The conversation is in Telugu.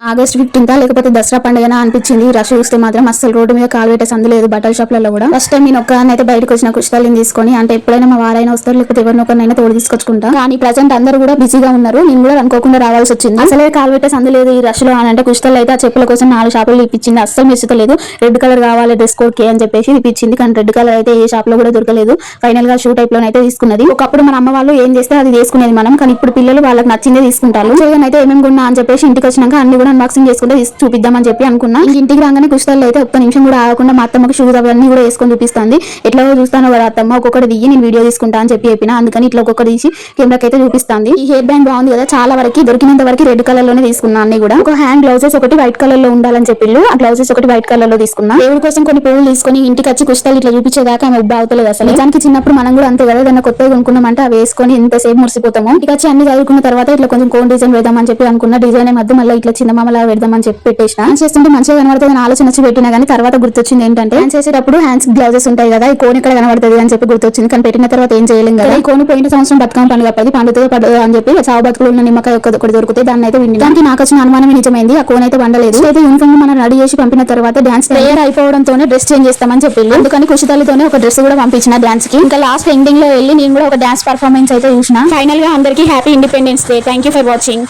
ఆగస్ట్ 15 లేకపోతే దసరా పండుగన అనిపించింది. రష్ చూస్తే మాత్రం అసలు రోడ్డు మీద కాలు పెట్టే సందు లేదు. బట్టల షాప్లలో కూడా ఫస్ట్ టైం నేను ఒక్కదాన్ని బయటకు వచ్చిన కుష్టాలిని తీసుకొని. అంటే ఎప్పుడైనా మా వారైనా వస్తారు, లేకపోతే ఎవరినొకరినైనా తోడు తీసుకొచ్చుకుంటా. కానీ ప్రజెంట్ అందరూ కూడా బిజీగా ఉన్నారు. నేను కూడా అనుకోకుండా రావాల్సి వచ్చింది. అసలే కాలు పెట్టే సందు లేదు ఈ రష్ లో. అని అంటే కుష్టాలు అయితే ఆ చెప్పుల కోసం 4 షాపులు ఇప్పించింది. అస్సలు మెచ్చుకోలేదు. రెడ్ కలర్ కావాలి డ్రెస్ కోడ్ కి అని చెప్పేసి ఇప్పించింది. కానీ రెడ్ కలర్ అయితే ఏ షాప్ లో కూడా దొరకలేదు. ఫైనల్ గా షూ టైప్ లో అయితే తీసుకున్నది. ఒకప్పుడు మన అమ్మ వాళ్ళు ఏం చేస్తే అది తీసుకునేది మనం. కానీ ఇప్పుడు పిల్లలు వాళ్ళకి నచ్చిందే తీసుకుంటారు. అయితే ఏమేమి కొన్నా అని చెప్పేసి ఇంటికి వచ్చినాక అన్ని కూడా అన్బాక్సింగ్ చేసుకుంటే చూపిద్దామని చెప్పి అనుకున్నా. ఇంటికి రాగానే కుష్టాలు అయితే ఒక్క నిమిషం కూడా ఆగకుండా మా అత్తమ్మకి షూస్ అవన్నీ కూడా వేసుకొని చూపిస్తుంది. ఎట్లా చూస్తానో కదా అత్తమ్మ, ఒక్కొక్కటి దిగి నేను వీడియో తీసుకుంటా అని చెప్పిన. అందుకని ఇట్లా ఒక్కొక్కటి తీసి కెమెరాకి అయితే చూపిస్తుంది. ఈ హెయిర్ బ్యాండ్ బాగుంది కదా, చాలా వరకు దొరికినంత వరకు రెడ్ కలర్ లోనే తీసుకున్నా. అన్ని కూడా ఒక హ్యాండ్ గ్లౌజెస్ ఒకటి వైట్ కలర్ లో ఉండాలని చెప్పిళ్ళు. ఆ గ్లౌజెస్ ఒకటి వైట్ కలర్ లో తీసుకున్నా. దేవుడి కోసం కొన్ని పువ్వులు తీసుకొని ఇంటికి వచ్చి కుష్టాలు ఇట్లా చూపించేదాకా ఆమె ఉబ్బ అవుతలేదు అసలు. నిజానికి చిన్నప్పుడు మనం కూడా అంతే కదా, ఏదైనా కొత్తగా కొనుక్కున్నామంటే అవి వేసుకొని ఎంతసేపు మురిసిపోతాము. ఇంటికి వచ్చి అన్ని చదువుకున్న తర్వాత ఇట్లా కొంచెం కోన్ డిజైన్ వేద్దామని చెప్పి అనుకున్న. డిజైన్ మధ్య మళ్ళీ ఇట్లా చిన్న మామలా పెడదామని చెప్పి పెట్టేసిన. చేస్తుంటే మంచిగా కనబడుతుంది అని ఆలోచన వచ్చి పెట్టినా. కానీ తర్వాత గుర్తొచ్చింది ఏంటంటే హ్యాండ్స్ చేసేటప్పుడు హ్యాండ్స్ గ్లౌజెస్ ఉంటాయి కదా, ఈ కోన్ ఇక్కడ కనబడుతుంది అని చెప్పి గుర్తొచ్చింది. కానీ పెట్టిన తర్వాత ఏం చేయలేం కదా. ఈ కోన్ పోయిన సంవత్సరం బతుకమ్మ పండుగ పండుతుంది పడదు అని చెప్పి చావు బతుకులు ఉన్న నిమ్మకాయ ఒకటి దొరికితే దాన్ని అయితే విండి. దానికి నాకు వచ్చిన అనుమానం నిజమైంది. ఆ కోన్ అయితే వండలేదు. అయితే యూనిఫామ్ మనం రెడీ చేసి పంపిన తర్వాత డాన్స్ ప్రేయర్ అయిపోవడంతోనే డ్రెస్ చేంజ్ చేస్తామని చెప్పి అందుకని కుషితలతోనే ఒక డ్రెస్ కూడా పంపించిన డాన్స్ కి. ఇంకా లాస్ట్ ఎండింగ్ లో వెళ్ళి నేను కూడా ఒక డాన్స్ పర్ఫార్మెన్స్ అయితే చూసిన. ఫైనల్ గా అందరికీ happy independence day. Thank you for watching.